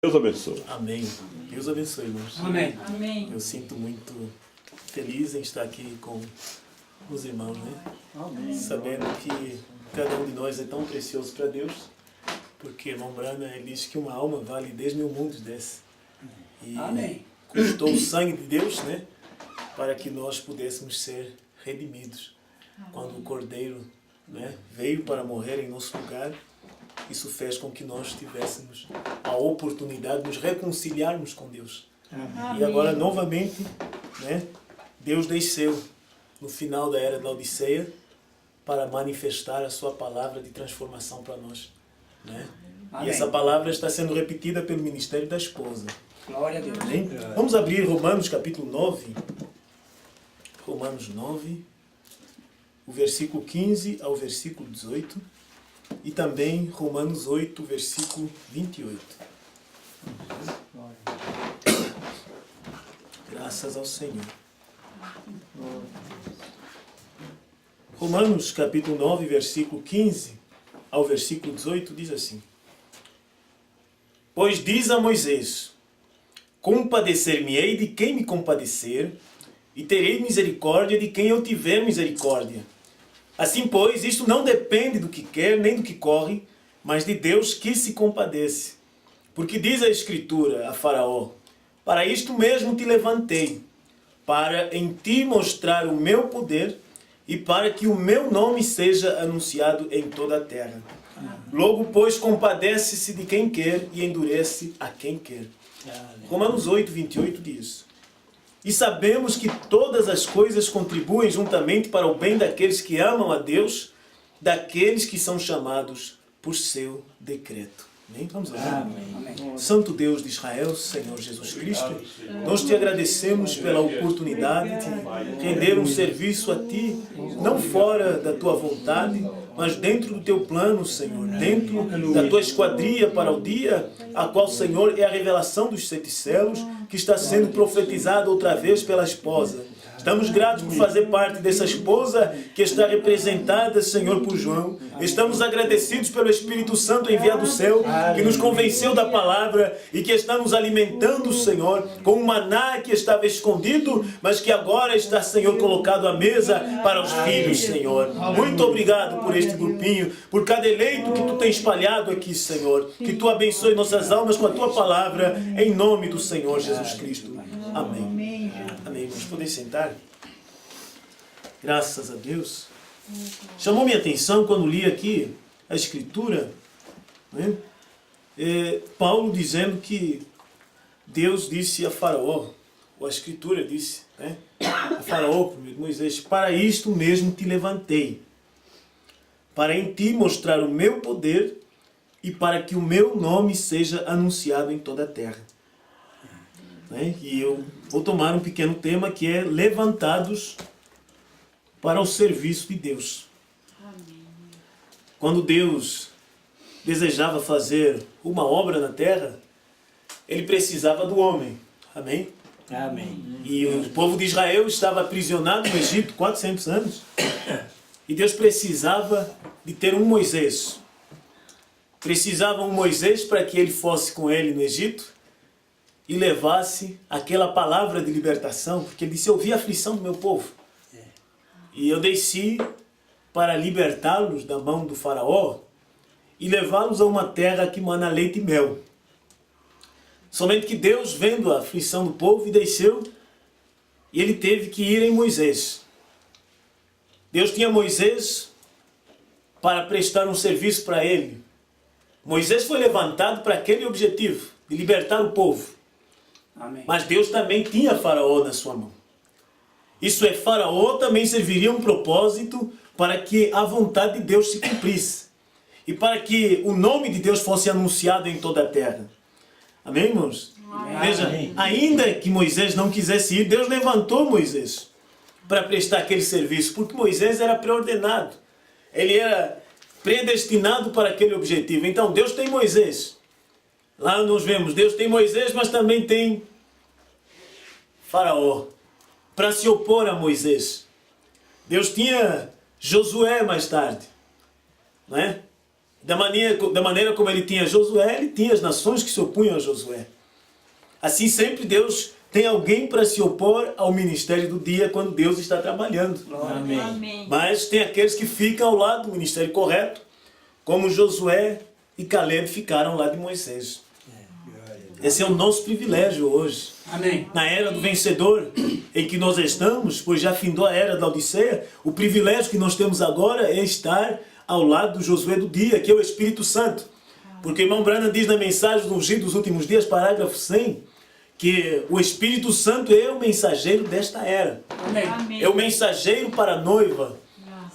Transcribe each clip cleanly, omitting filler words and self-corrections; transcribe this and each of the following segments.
Deus abençoe. Amém. Deus abençoe, irmãos. Amém. Amém. Eu sinto muito feliz em estar aqui com os irmãos, né? Amém. Sabendo que cada um de nós é tão precioso para Deus, porque irmão Brana, ele diz que uma alma vale 10 mil mundos desse. E Amém. custou o sangue de Deus, né? Para que nós pudéssemos ser redimidos. Quando o Cordeiro, né, veio para morrer em nosso lugar, isso fez com que nós tivéssemos a oportunidade de nos reconciliarmos com Deus. Amém. E agora, novamente, né, Deus desceu no final da era da Odisseia para manifestar a sua palavra de transformação para nós. Né? E Amém. essa palavra está sendo repetida pelo ministério da esposa. Glória a Deus. Amém? Vamos abrir Romanos capítulo 9. Romanos 9, o versículo 15 ao versículo 18. E também Romanos 8, versículo 28. Graças ao Senhor. Romanos capítulo 9, versículo 15 ao versículo 18 diz assim: Pois diz a Moisés: Compadecer-me-ei de quem me compadecer, e terei misericórdia de quem eu tiver misericórdia. Assim, pois, isto não depende do que quer, nem do que corre, mas de Deus que se compadece. Porque diz a Escritura a Faraó: Para isto mesmo te levantei, para em ti mostrar o meu poder e para que o meu nome seja anunciado em toda a terra. Logo, pois, compadece-se de quem quer e endurece a quem quer. Romanos 8, 28 diz: E sabemos que todas as coisas contribuem juntamente para o bem daqueles que amam a Deus, daqueles que são chamados por seu decreto. Amém? Vamos lá. Amém. Santo Deus de Israel, Senhor Jesus Cristo, nós te agradecemos pela oportunidade de render um serviço a Ti, não fora da Tua vontade, mas dentro do Teu plano, Senhor, dentro da Tua esquadria para o dia, a qual, Senhor, é a revelação dos 7 selos, que está sendo profetizada outra vez pela esposa. Estamos gratos por fazer parte dessa esposa que está representada, Senhor, por João. Estamos agradecidos pelo Espírito Santo enviado do céu, que nos convenceu da palavra e que está nos alimentando, Senhor, com um maná que estava escondido, mas que agora está, Senhor, colocado à mesa para os filhos, Senhor. Muito obrigado por este grupinho, por cada eleito que Tu tens espalhado aqui, Senhor. Que Tu abençoe nossas almas com a Tua palavra, em nome do Senhor Jesus Cristo. Amém. Amém. Vamos poder sentar? Graças a Deus. Chamou minha atenção quando li aqui a Escritura, né? Paulo dizendo que Deus disse a Faraó, ou a Escritura disse, né, a Faraó, por meio de Moisés: Para isto mesmo te levantei, para em ti mostrar o meu poder e para que o meu nome seja anunciado em toda a terra. Né? E eu vou tomar um pequeno tema que é levantados para o serviço de Deus. Quando Deus desejava fazer uma obra na terra, Ele precisava do homem. Amém? Amém. E o povo de Israel estava aprisionado no Egito 400 anos. E Deus precisava de ter um Moisés. Precisava um Moisés para que ele fosse com ele no Egito e levasse aquela palavra de libertação, porque ele disse: Eu vi a aflição do meu povo. E eu desci para libertá-los da mão do faraó e levá-los a uma terra que mana leite e mel. Somente que Deus, vendo a aflição do povo, e desceu, e ele teve que ir em Moisés. Deus tinha Moisés para prestar um serviço para ele. Moisés foi levantado para aquele objetivo, de libertar o povo. Amém. Mas Deus também tinha Faraó na sua mão. Isso é, Faraó também serviria um propósito para que a vontade de Deus se cumprisse. E para que o nome de Deus fosse anunciado em toda a terra. Amém, irmãos? Amém. Veja, ainda que Moisés não quisesse ir, Deus levantou Moisés para prestar aquele serviço, porque Moisés era preordenado. Ele era predestinado para aquele objetivo. Então, Deus tem Moisés. Lá nós vemos, Deus tem Moisés, mas também tem Faraó, para se opor a Moisés. Deus tinha Josué mais tarde, não é? Da maneira como ele tinha Josué, ele tinha as nações que se opunham a Josué. Assim sempre Deus tem alguém para se opor ao ministério do dia quando Deus está trabalhando. Amém. Mas tem aqueles que ficam ao lado do ministério correto, como Josué e Caleb ficaram ao lado de Moisés. Esse é o nosso privilégio hoje. Amém. Na era do vencedor em que nós estamos, pois já findou a era da Odisseia, o privilégio que nós temos agora é estar ao lado do Josué do dia, que é o Espírito Santo. Porque o irmão Branham diz na mensagem do Ungido dos Últimos Dias, parágrafo 100, que o Espírito Santo é o mensageiro desta era. Amém. É o mensageiro para a noiva.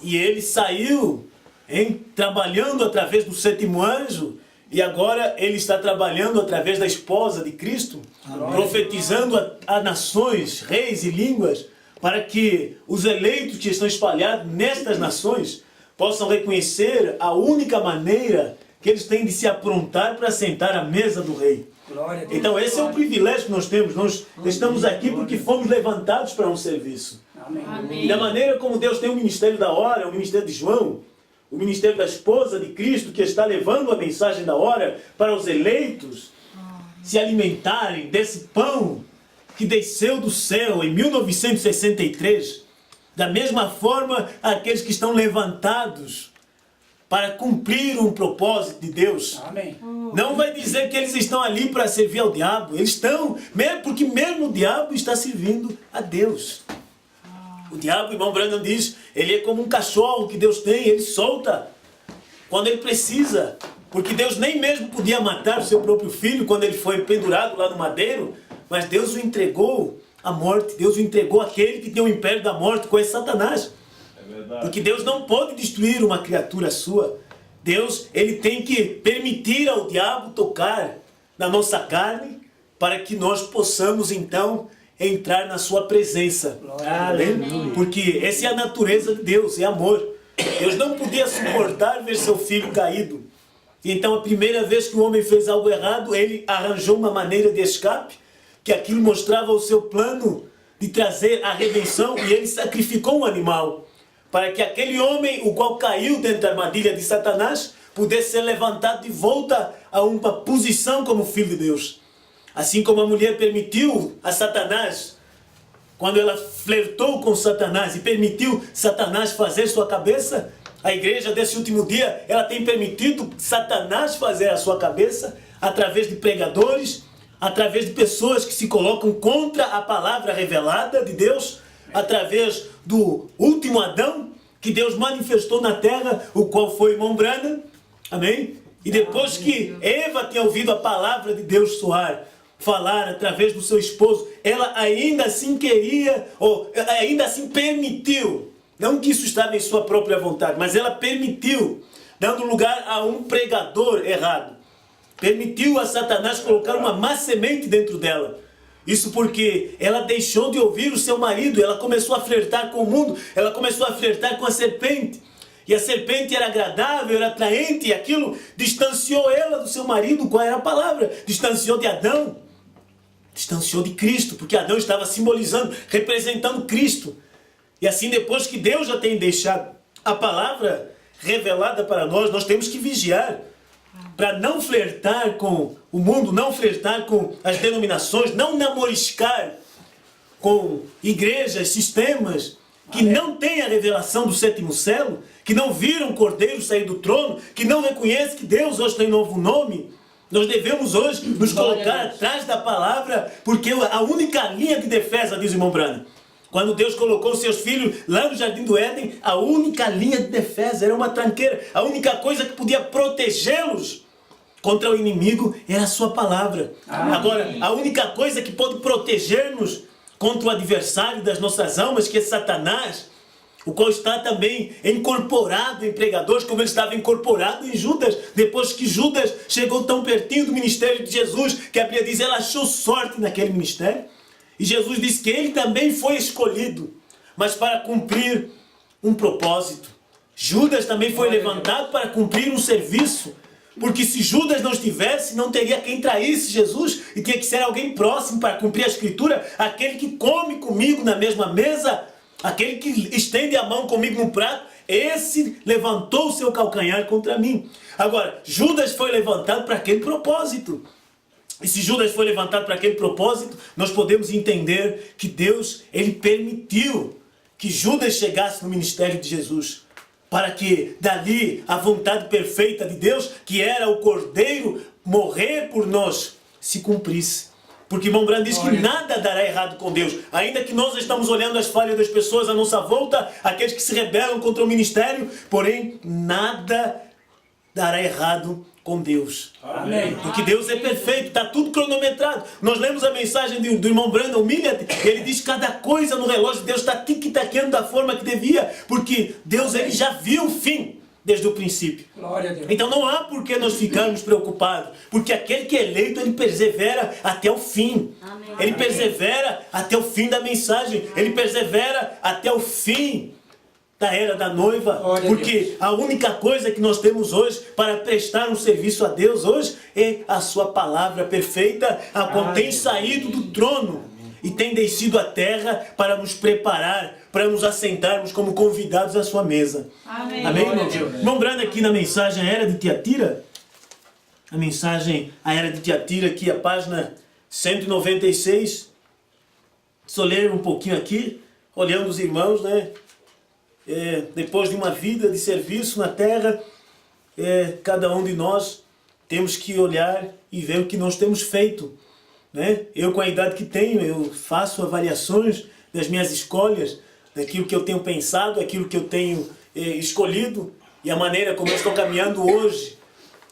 E ele saiu trabalhando através do sétimo anjo, e agora ele está trabalhando através da esposa de Cristo, profetizando a nações, reis e línguas, para que os eleitos que estão espalhados nestas nações possam reconhecer a única maneira que eles têm de se aprontar para sentar à mesa do rei. Então esse é o privilégio que nós temos. Nós estamos aqui porque fomos levantados para um serviço. Amém. E da maneira como Deus tem o ministério da hora, o ministério de João, o ministério da esposa de Cristo, que está levando a mensagem da hora para os eleitos se alimentarem desse pão que desceu do céu em 1963, da mesma forma aqueles que estão levantados para cumprir um propósito de Deus. Amém. Não vai dizer que eles estão ali para servir ao diabo. Eles estão, porque mesmo o diabo está servindo a Deus. O diabo, o irmão Branham diz, ele é como um cachorro que Deus tem, ele solta quando ele precisa. Porque Deus nem mesmo podia matar o seu próprio filho quando ele foi pendurado lá no madeiro, mas Deus o entregou à morte. Deus o entregou àquele que tem o império da morte, que é Satanás. Porque Deus não pode destruir uma criatura sua. Deus, ele tem que permitir ao diabo tocar na nossa carne para que nós possamos então entrar na sua presença. Amém? Porque essa é a natureza de Deus, é amor. Deus não podia suportar ver seu filho caído. E então a primeira vez que o homem fez algo errado, ele arranjou uma maneira de escape, que aquilo mostrava o seu plano de trazer a redenção, e ele sacrificou um animal para que aquele homem, o qual caiu dentro da armadilha de Satanás, pudesse ser levantado de volta a uma posição como filho de Deus. Assim como a mulher permitiu a Satanás, quando ela flertou com Satanás e permitiu Satanás fazer sua cabeça, a igreja desse último dia, ela tem permitido Satanás fazer a sua cabeça através de pregadores, através de pessoas que se colocam contra a palavra revelada de Deus, através do último Adão, que Deus manifestou na terra, o qual foi irmão Branham. Amém? E depois que Eva tinha ouvido a palavra de Deus soar, falar através do seu esposo, ela ainda assim queria, ou ainda assim permitiu, não que isso estava em sua própria vontade, mas ela permitiu, dando lugar a um pregador errado. Permitiu a Satanás colocar uma má semente dentro dela. Isso porque ela deixou de ouvir o seu marido, ela começou a flertar com o mundo, ela começou a flertar com a serpente. E a serpente era agradável, era atraente, e aquilo distanciou ela do seu marido. Qual era a palavra? Distanciou de Adão. Distanciou de Cristo, porque Adão estava simbolizando, representando Cristo. E assim, depois que Deus já tem deixado a palavra revelada para nós, nós temos que vigiar para não flertar com o mundo, não flertar com as denominações, não namoriscar com igrejas, sistemas que não têm a revelação do sétimo selo, que não viram o Cordeiro sair do trono, que não reconhecem que Deus hoje tem novo nome. Nós devemos hoje nos colocar atrás da palavra, porque a única linha de defesa, diz o irmão Branham, quando Deus colocou seus filhos lá no Jardim do Éden, a única linha de defesa era uma tranqueira. A única coisa que podia protegê-los contra o inimigo era a sua palavra. Amém. Agora, a única coisa que pode proteger-nos contra o adversário das nossas almas, que é Satanás, o qual está também incorporado em pregadores, como ele estava incorporado em Judas, depois que Judas chegou tão pertinho do ministério de Jesus, que a Bíblia diz, ela achou sorte naquele ministério. E Jesus disse que ele também foi escolhido, mas para cumprir um propósito. Judas também foi levantado para cumprir um serviço, porque se Judas não estivesse, não teria quem traísse Jesus, e tinha que ser alguém próximo para cumprir a Escritura, aquele que come comigo na mesma mesa, aquele que estende a mão comigo no prato, esse levantou o seu calcanhar contra mim. Agora, Judas foi levantado para aquele propósito. E se Judas foi levantado para aquele propósito, nós podemos entender que Deus, ele permitiu que Judas chegasse no ministério de Jesus, para que dali a vontade perfeita de Deus, que era o Cordeiro morrer por nós, se cumprisse. Porque irmão Branham diz que nada dará errado com Deus. Ainda que nós estamos olhando as falhas das pessoas à nossa volta, aqueles que se rebelam contra o ministério, porém nada dará errado com Deus. Amém. Porque Deus é perfeito, está tudo cronometrado. Nós lemos a mensagem do irmão Brandon Millet, ele diz que cada coisa no relógio de Deus está tic-taqueando da forma que devia, porque Deus ele já viu o fim desde o princípio. Glória a Deus. Então não há por que nós ficarmos preocupados, porque aquele que é eleito, ele persevera até o fim. Amém. Ele persevera até o fim da mensagem, ele persevera até o fim da era da noiva, porque a única coisa que nós temos hoje para prestar um serviço a Deus hoje é a sua palavra perfeita, a qual tem saído do trono e tem descido à terra para nos preparar, para nos assentarmos como convidados à sua mesa. Amém. Amém, irmão? Lembrando aqui na mensagem A Era de Tiatira, a mensagem A Era de Tiatira, aqui a página 196, só ler um pouquinho aqui, olhando os irmãos, né? Depois de uma vida de serviço na terra, cada um de nós temos que olhar e ver o que nós temos feito, né? Eu, com a idade que tenho, eu faço avaliações das minhas escolhas, daquilo que eu tenho pensado, daquilo que eu tenho escolhido e a maneira como eu estou caminhando hoje.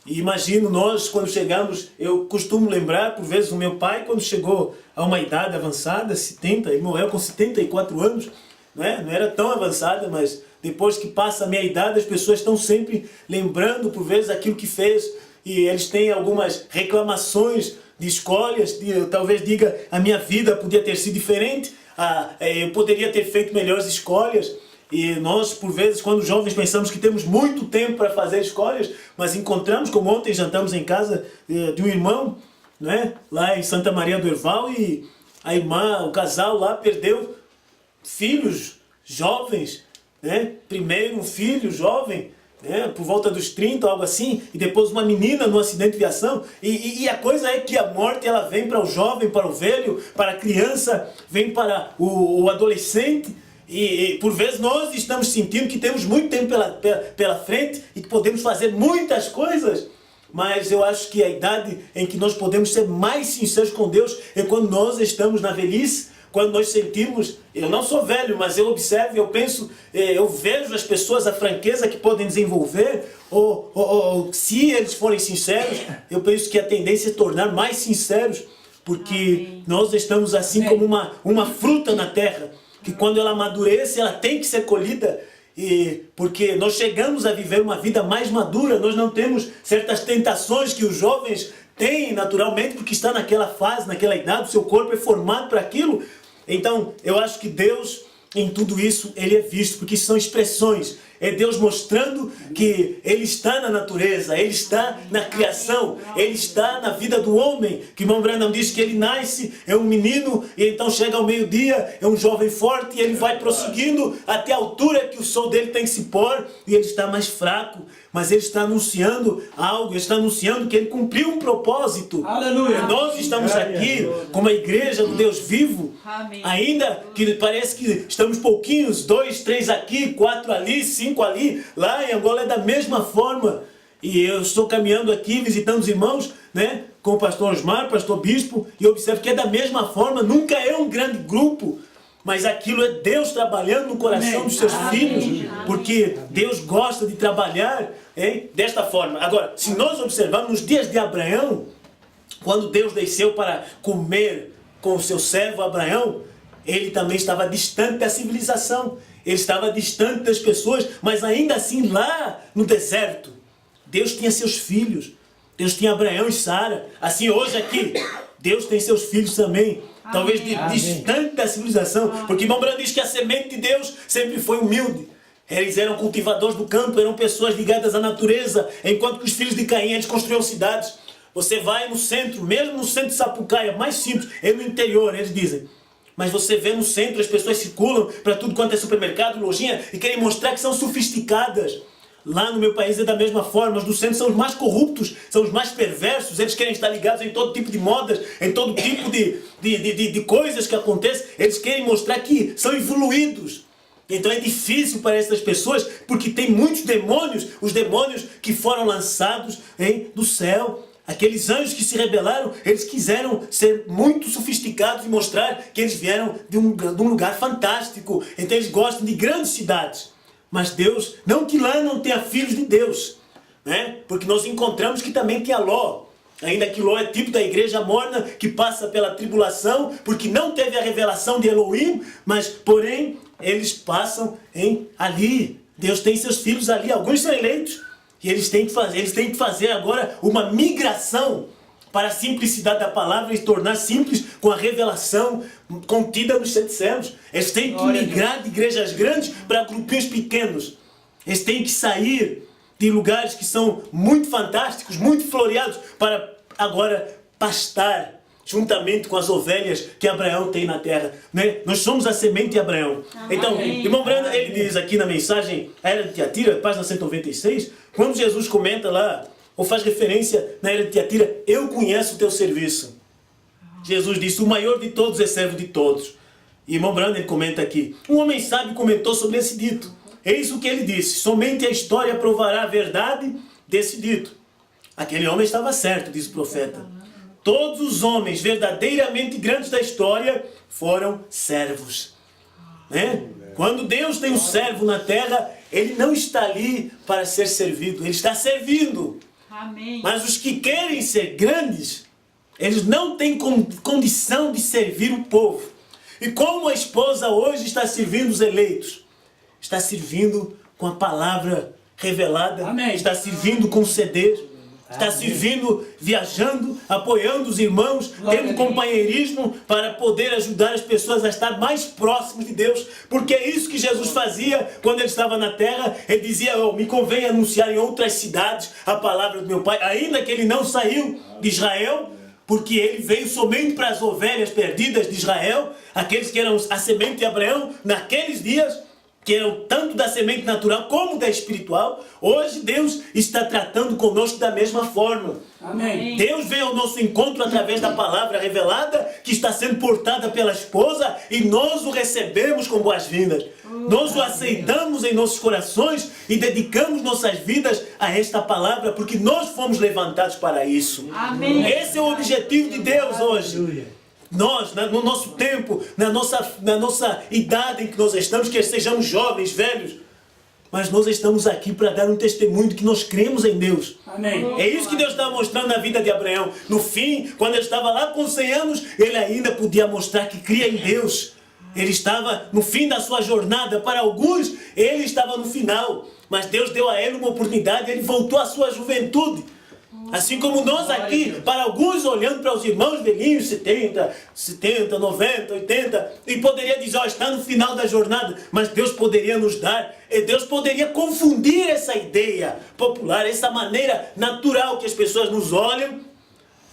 E imagino nós, quando chegamos, eu costumo lembrar, por vezes, o meu pai, quando chegou a uma idade avançada, 70, ele morreu com 74 anos, não era tão avançada, mas depois que passa a meia idade, as pessoas estão sempre lembrando, por vezes, aquilo que fez, e eles têm algumas reclamações de escolhas, talvez diga, a minha vida podia ter sido diferente, eu poderia ter feito melhores escolhas, e nós, por vezes, quando jovens, pensamos que temos muito tempo para fazer escolhas, mas encontramos, como ontem jantamos em casa de um irmão, lá em Santa Maria do Herval, e a irmã, o casal lá perdeu filhos jovens, primeiro um filho jovem, por volta dos 30, algo assim, e depois uma menina no acidente de viação, e a coisa é que a morte ela vem para o jovem, para o velho, para a criança, vem para o adolescente, e por vezes nós estamos sentindo que temos muito tempo pela frente e que podemos fazer muitas coisas, mas eu acho que a idade em que nós podemos ser mais sinceros com Deus é quando nós estamos na velhice, quando nós sentimos, eu não sou velho, mas eu observo, eu penso, eu vejo as pessoas, a franqueza que podem desenvolver, ou se eles forem sinceros, eu penso que a tendência é tornar mais sinceros, porque nós estamos assim como uma fruta na terra, que quando ela amadurece, ela tem que ser colhida, porque nós chegamos a viver uma vida mais madura, nós não temos certas tentações que os jovens têm naturalmente, porque está naquela fase, naquela idade, o seu corpo é formado para aquilo. Então, eu acho que Deus, em tudo isso, Ele é visto, porque isso são expressões. É Deus mostrando que Ele está na natureza, Ele está na criação, Ele está na vida do homem. Que irmão Branham diz que ele nasce, é um menino, e então chega ao meio-dia, é um jovem forte, e ele vai prosseguindo até a altura que o sol dele tem que se pôr, e ele está mais fraco. Mas ele está anunciando algo, ele está anunciando que ele cumpriu um propósito. Aleluia. E nós estamos aqui como a igreja do Deus vivo, ainda que parece que estamos pouquinhos, 2, 3 aqui, 4 ali, 5 ali, lá em Angola é da mesma forma. E eu estou caminhando aqui, visitando os irmãos, com o pastor Osmar, pastor Bispo, e observo que é da mesma forma, nunca é um grande grupo, mas aquilo é Deus trabalhando no coração dos seus filhos, porque Deus gosta de trabalhar desta forma. Agora, se nós observarmos nos dias de Abraão, quando Deus desceu para comer com o seu servo Abraão, ele também estava distante da civilização, ele estava distante das pessoas, mas ainda assim lá no deserto, Deus tinha seus filhos, Deus tinha Abraão e Sara, assim hoje aqui, Deus tem seus filhos também, talvez distante da civilização, porque irmão Branham diz que a semente de Deus sempre foi humilde. Eles eram cultivadores do campo, eram pessoas ligadas à natureza, enquanto que os filhos de Caim, eles construíam cidades. Você vai no centro, mesmo no centro de Sapucaia, mais simples, é no interior, eles dizem. Mas você vê no centro, as pessoas circulam para tudo quanto é supermercado, lojinha, e querem mostrar que são sofisticadas. Lá no meu país é da mesma forma, os do centro são os mais corruptos, são os mais perversos, eles querem estar ligados em todo tipo de modas, em todo tipo de coisas que acontecem, eles querem mostrar que são evoluídos. Então é difícil para essas pessoas, porque tem muitos demônios, os demônios que foram lançados do céu. Aqueles anjos que se rebelaram, eles quiseram ser muito sofisticados e mostrar que eles vieram de um lugar fantástico. Então eles gostam de grandes cidades. Mas Deus, não que lá não tenha filhos de Deus, né? Porque nós encontramos que também tem a Ló. Ainda que Ló é tipo da igreja morna que passa pela tribulação, porque não teve a revelação de Elohim, mas porém eles passam ali. Deus tem seus filhos ali, alguns são eleitos. E eles têm que fazer agora uma migração para a simplicidade da palavra e tornar simples com a revelação contida nos 7 céus. Eles têm que migrar de igrejas grandes para grupinhos pequenos. Eles têm que sair de lugares que são muito fantásticos, muito floreados, para agora pastar juntamente com as ovelhas que Abraão tem na terra, né? Nós somos a semente de Abraão. Então, irmão Brando, ele diz aqui na mensagem, a Era de Tiatira, página 196, quando Jesus comenta lá, ou faz referência na Era de Tiatira, eu conheço o teu serviço. Jesus disse, o maior de todos é servo de todos. E irmão Brando, ele comenta aqui, um homem sábio comentou sobre esse dito. Eis o que ele disse, somente a história provará a verdade desse dito. Aquele homem estava certo, diz o profeta. Todos os homens verdadeiramente grandes da história foram servos. Né? Quando Deus tem um servo na terra, ele não está ali para ser servido, ele está servindo. Amém. Mas os que querem ser grandes, eles não têm condição de servir o povo. E como a esposa hoje está servindo os eleitos? Está servindo com a palavra revelada. Amém. Está servindo com CD. Está servindo, viajando, apoiando os irmãos, tendo companheirismo para poder ajudar as pessoas a estar mais próximos de Deus. Porque é isso que Jesus fazia quando ele estava na terra. Ele dizia, me convém anunciar em outras cidades a palavra do meu Pai. Ainda que ele não saiu de Israel, porque ele veio somente para as ovelhas perdidas de Israel, aqueles que eram a semente de Abraão, naqueles dias, que eram tanto da semente natural como da espiritual. Hoje Deus está tratando conosco da mesma forma. Amém. Deus vem ao nosso encontro através da palavra revelada que está sendo portada pela esposa e nós o recebemos com boas-vindas. Nós o aceitamos em nossos corações e dedicamos nossas vidas a esta palavra porque nós fomos levantados para isso. Amém. Esse é o objetivo de Deus hoje. Nós, no nosso tempo, na nossa idade em que nós estamos, que sejamos jovens, velhos, mas nós estamos aqui para dar um testemunho de que nós cremos em Deus. Amém. É isso que Deus estava mostrando na vida de Abraão. No fim, quando ele estava lá com 100 anos, ele ainda podia mostrar que cria em Deus. Ele estava no fim da sua jornada. Para alguns, ele estava no final. Mas Deus deu a ele uma oportunidade, ele voltou à sua juventude. Assim como nós aqui, para alguns olhando para os irmãos velhinhos, 70, 90, 80, e poderia dizer, está no final da jornada, mas Deus poderia nos dar, e Deus poderia confundir essa ideia popular, essa maneira natural que as pessoas nos olham,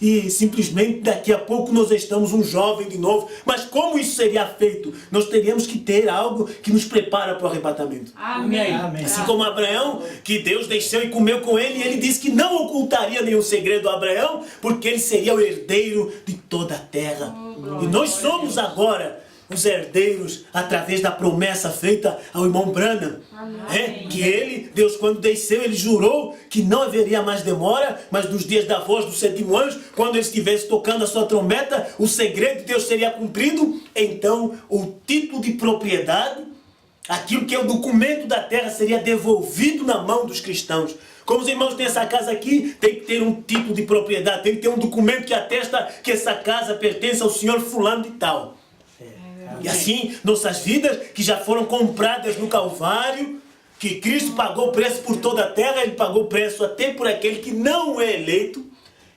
e simplesmente daqui a pouco nós estamos um jovem de novo. Mas como isso seria feito? Nós teríamos que ter algo que nos prepara para o arrebatamento. Amém. Amém. Assim como Abraão, que Deus deixou e comeu com ele, e ele disse que não ocultaria nenhum segredo a Abraão, porque ele seria o herdeiro de toda a terra. E nós somos agora os herdeiros através da promessa feita ao irmão Branham. Que ele, Deus quando desceu, ele jurou que não haveria mais demora, mas nos dias da voz do 7º anjo, quando ele estivesse tocando a sua trombeta, o segredo de Deus seria cumprido. Então o título de propriedade, aquilo que é o documento da terra, seria devolvido na mão dos cristãos. Como os irmãos têm essa casa aqui, tem que ter um título de propriedade, tem que ter um documento que atesta que essa casa pertence ao senhor fulano de tal. E assim, nossas vidas que já foram compradas no Calvário, que Cristo pagou o preço por toda a terra, ele pagou o preço até por aquele que não é eleito.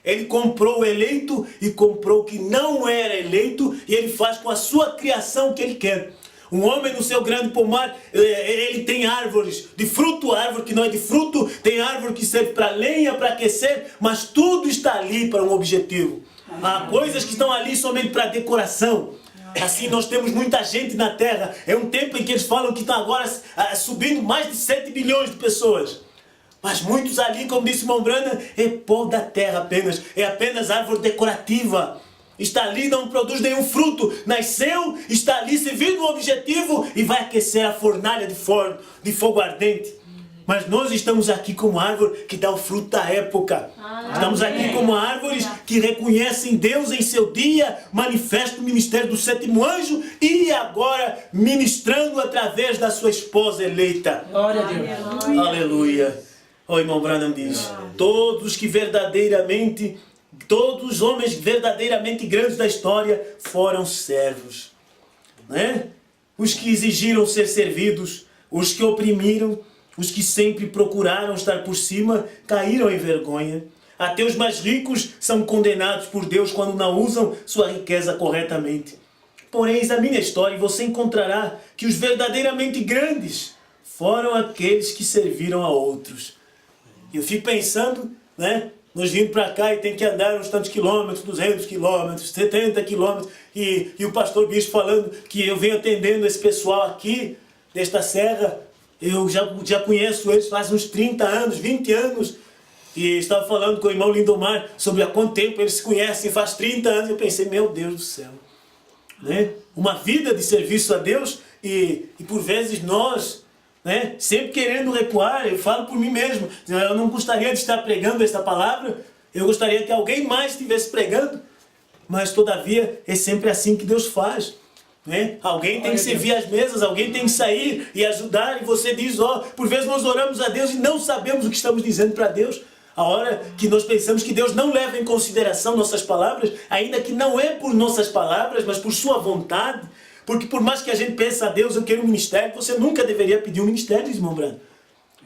Ele comprou o eleito e comprou o que não era eleito, e ele faz com a sua criação o que ele quer. Um homem no seu grande pomar, ele tem árvores de fruto, árvore que não é de fruto, tem árvore que serve para lenha, para aquecer, mas tudo está ali para um objetivo. Há coisas que estão ali somente para decoração. Assim nós temos muita gente na terra. É um tempo em que eles falam que estão agora subindo mais de 7 bilhões de pessoas. Mas muitos ali, como disse o irmão Brana, é pó da terra apenas. É apenas árvore decorativa. Está ali, não produz nenhum fruto. Nasceu, está ali servindo um objetivo e vai aquecer a fornalha de fogo ardente. Mas nós estamos aqui como árvore que dá o fruto da época. Estamos aqui como árvores que reconhecem Deus em seu dia, manifestam o ministério do sétimo anjo e agora ministrando através da sua esposa eleita. Glória a Deus. Aleluia. O irmão Branham diz, todos os homens verdadeiramente grandes da história foram servos. Né? Os que exigiram ser servidos, os que oprimiram, os que sempre procuraram estar por cima, caíram em vergonha. Até os mais ricos são condenados por Deus quando não usam sua riqueza corretamente. Porém, examine a história e você encontrará que os verdadeiramente grandes foram aqueles que serviram a outros. Eu fico pensando, né? Nós vindo para cá e tem que andar uns tantos quilômetros, 200 quilômetros, 70 quilômetros. E o pastor Bispo falando que eu venho atendendo esse pessoal aqui, desta serra. Eu já conheço eles faz uns 30 anos, 20 anos. E estava falando com o irmão Lindomar sobre há quanto tempo eles se conhecem, faz 30 anos. Eu pensei, meu Deus do céu. Né? Uma vida de serviço a Deus e por vezes nós... né? Sempre querendo recuar, eu falo por mim mesmo, eu não gostaria de estar pregando esta palavra, eu gostaria que alguém mais estivesse pregando, mas todavia é sempre assim que Deus faz. Né? Alguém tem que servir as mesas, alguém tem que sair e ajudar, e você diz, por vezes nós oramos a Deus e não sabemos o que estamos dizendo para Deus. A hora que nós pensamos que Deus não leva em consideração nossas palavras, ainda que não é por nossas palavras, mas por sua vontade. Porque por mais que a gente pense a Deus, eu quero um ministério, você nunca deveria pedir um ministério, irmão Brando.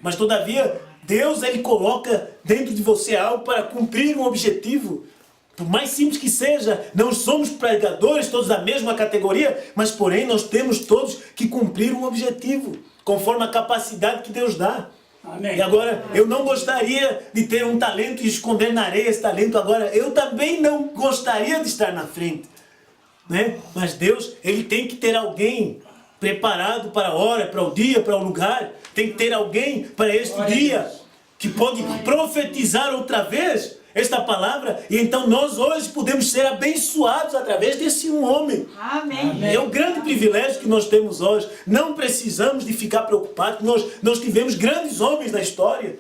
Mas todavia, Deus ele coloca dentro de você algo para cumprir um objetivo. Por mais simples que seja, não somos pregadores todos da mesma categoria, mas porém nós temos todos que cumprir um objetivo, conforme a capacidade que Deus dá. Amém. E agora, eu não gostaria de ter um talento e esconder na areia esse talento. Agora, eu também não gostaria de estar na frente. Né? Mas Deus, ele tem que ter alguém preparado para a hora, para o dia, para o lugar. Tem que ter alguém para este dia que pode profetizar outra vez esta palavra. E então nós hoje podemos ser abençoados através desse um homem. Amém. É um grande privilégio que nós temos hoje. Não precisamos de ficar preocupados. Nós tivemos grandes homens na história.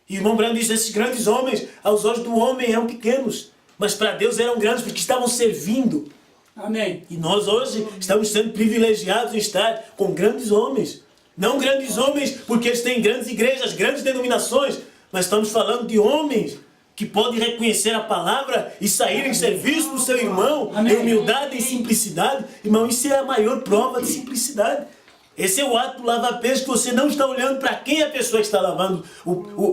E o irmão Brando diz, esses grandes homens, aos olhos do homem, eram pequenos. Mas para Deus eram grandes, porque estavam servindo. Amém. E nós hoje estamos sendo privilegiados em estar com grandes homens. Não grandes homens porque eles têm grandes igrejas, grandes denominações, mas estamos falando de homens que podem reconhecer a palavra e sair em serviço do seu irmão, em humildade e simplicidade. Irmão, isso é a maior prova de simplicidade. Esse é o ato do lava-pés, que você não está olhando para quem a pessoa está lavando,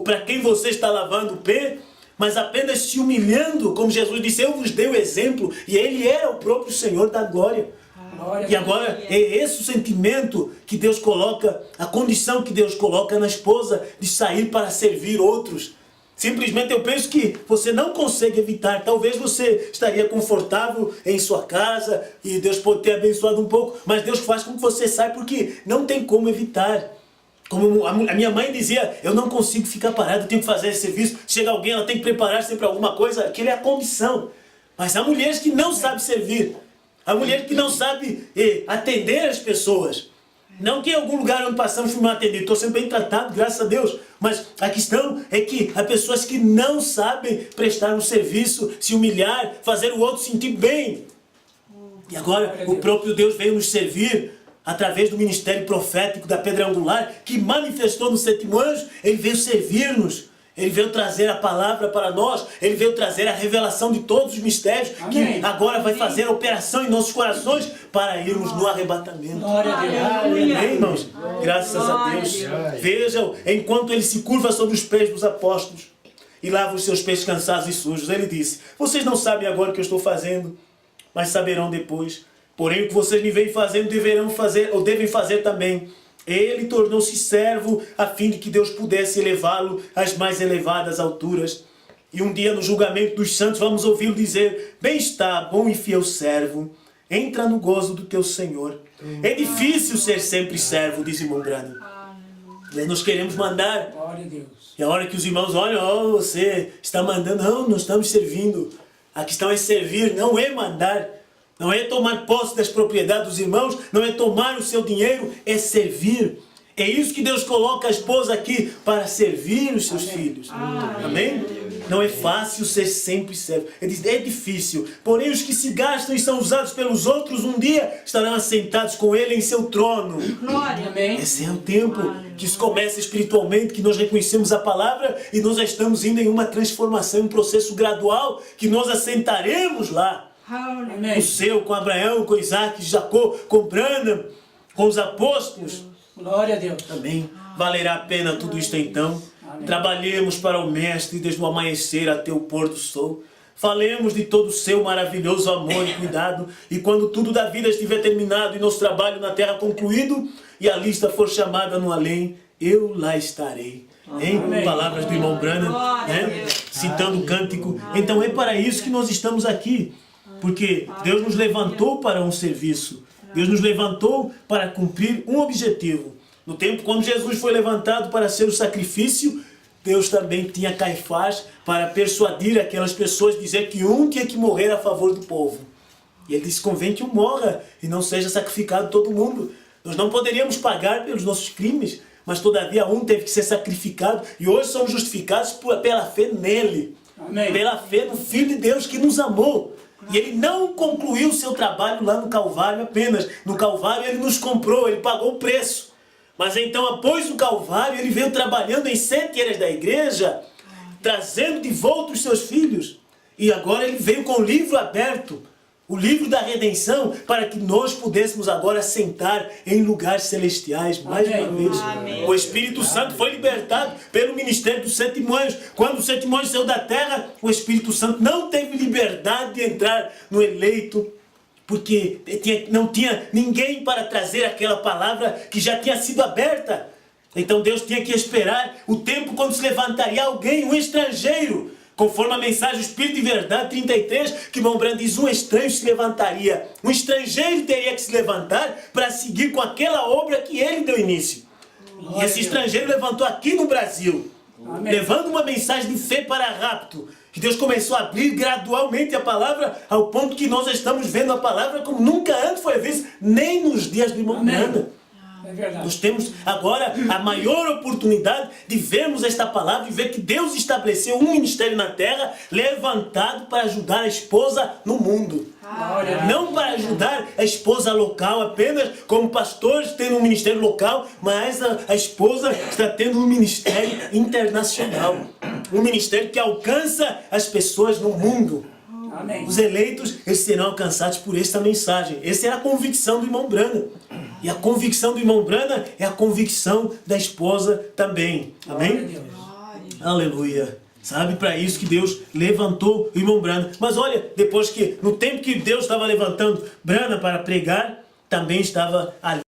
para quem você está lavando o pé, mas apenas se humilhando, como Jesus disse, eu vos dei o exemplo, e ele era o próprio Senhor da glória. E agora é esse o sentimento que Deus coloca, a condição que Deus coloca na esposa de sair para servir outros. Simplesmente eu penso que você não consegue evitar. Talvez você estaria confortável em sua casa e Deus pode ter abençoado um pouco, mas Deus faz com que você saia porque não tem como evitar. Como a minha mãe dizia, eu não consigo ficar parado, eu tenho que fazer esse serviço. Chega alguém, ela tem que preparar sempre alguma coisa, aquilo é a condição. Mas há mulheres que não sabem servir. Há mulheres que não sabem atender as pessoas. Não que em algum lugar onde passamos fui mal atendido, estou sendo bem tratado, graças a Deus. Mas a questão é que há pessoas que não sabem prestar um serviço, se humilhar, fazer o outro sentir bem. E agora o próprio Deus veio nos servir através do ministério profético da Pedra Angular, que manifestou no sétimo anjo. Ele veio servir-nos. Ele veio trazer a palavra para nós. Ele veio trazer a revelação de todos os mistérios. Amém. Que agora vai fazer a operação em nossos corações para irmos no arrebatamento. Glória a Deus. Amém, irmãos? Graças a Deus. Vejam, enquanto ele se curva sobre os pés dos apóstolos e lava os seus pés cansados e sujos, ele disse, vocês não sabem agora o que eu estou fazendo, mas saberão depois. Porém, o que vocês me vêm fazendo deverão fazer, ou devem fazer também. Ele tornou-se servo a fim de que Deus pudesse elevá-lo às mais elevadas alturas. E um dia no julgamento dos santos vamos ouvi-lo dizer, bem está, bom e fiel servo, Entra no gozo do teu Senhor. É difícil ser sempre servo, diz irmão Branham. Nós queremos mandar. Glória a Deus. E a hora que os irmãos olham, oh, você está mandando. Não, nós estamos servindo. A questão é servir, não é mandar. Não é tomar posse das propriedades dos irmãos, não é tomar o seu dinheiro, é servir. É isso que Deus coloca a esposa aqui, para servir os seus filhos. Amém? Não é fácil ser sempre servo. Ele diz, é difícil. Porém, os que se gastam e são usados pelos outros, um dia estarão assentados com Ele em seu trono. Glória. Amém. Esse é o tempo que isso começa espiritualmente, que nós reconhecemos a palavra e nós já estamos indo em uma transformação, um processo gradual, que nós assentaremos lá. Amém. No céu, com Abraão, com Isaac, Jacó, com Branham, com os apóstolos. Glória a Deus. Amém. Valerá a pena tudo isto então. Amém. Trabalhemos para o Mestre desde o amanhecer até o pôr do sol. Falemos de todo o seu maravilhoso amor e cuidado. E quando tudo da vida estiver terminado e nosso trabalho na terra concluído, e a lista for chamada no além, eu lá estarei. Em palavras do irmão Branham, né? Citando o cântico. Então é para isso que nós estamos aqui. Porque Deus nos levantou para um serviço. Deus nos levantou para cumprir um objetivo. No tempo quando Jesus foi levantado para ser o sacrifício, Deus também tinha Caifás para persuadir aquelas pessoas, dizer que um tinha que morrer a favor do povo. E ele disse, convém que um morra e não seja sacrificado todo mundo. Nós não poderíamos pagar pelos nossos crimes, mas todavia um teve que ser sacrificado. E hoje somos justificados pela fé nele. Amém. Pela fé no Filho de Deus que nos amou. E ele não concluiu o seu trabalho lá no Calvário apenas. No Calvário ele nos comprou, ele pagou o preço. Mas então, após o Calvário, ele veio trabalhando em 7 áreas da igreja, trazendo de volta os seus filhos. E agora ele veio com o livro aberto, o livro da redenção, para que nós pudéssemos agora sentar em lugares celestiais, mais uma vez. Amém. O Espírito Santo foi libertado pelo ministério dos 7 anjos. Quando os 7 anjos saiu da terra, o Espírito Santo não teve liberdade de entrar no eleito, porque não tinha ninguém para trazer aquela palavra que já tinha sido aberta. Então Deus tinha que esperar o tempo quando se levantaria alguém, um estrangeiro, conforme a mensagem do Espírito de Verdade 33, que irmão Branham diz, um estranho se levantaria. Um estrangeiro teria que se levantar para seguir com aquela obra que ele deu início. E esse estrangeiro levantou aqui no Brasil, levando uma mensagem de fé para rapto. Que Deus começou a abrir gradualmente a palavra, ao ponto que nós estamos vendo a palavra como nunca antes foi vista, nem nos dias do irmão Branham. É verdade. Nós temos agora a maior oportunidade de vermos esta palavra e ver que Deus estabeleceu um ministério na terra levantado para ajudar a esposa no mundo. Glória a Deus. Não para ajudar a esposa local apenas, como pastores tendo um ministério local, mas a esposa está tendo um ministério internacional. Um ministério que alcança as pessoas no mundo. Amém. Os eleitos, eles serão alcançados por esta mensagem. Essa é a convicção do irmão Branham. E a convicção do irmão Branham é a convicção da esposa também. Glória a Amém? Deus. Aleluia. Sabe, para isso que Deus levantou o irmão Branham. Mas olha, depois que, no tempo que Deus estava levantando Branham para pregar, também estava ali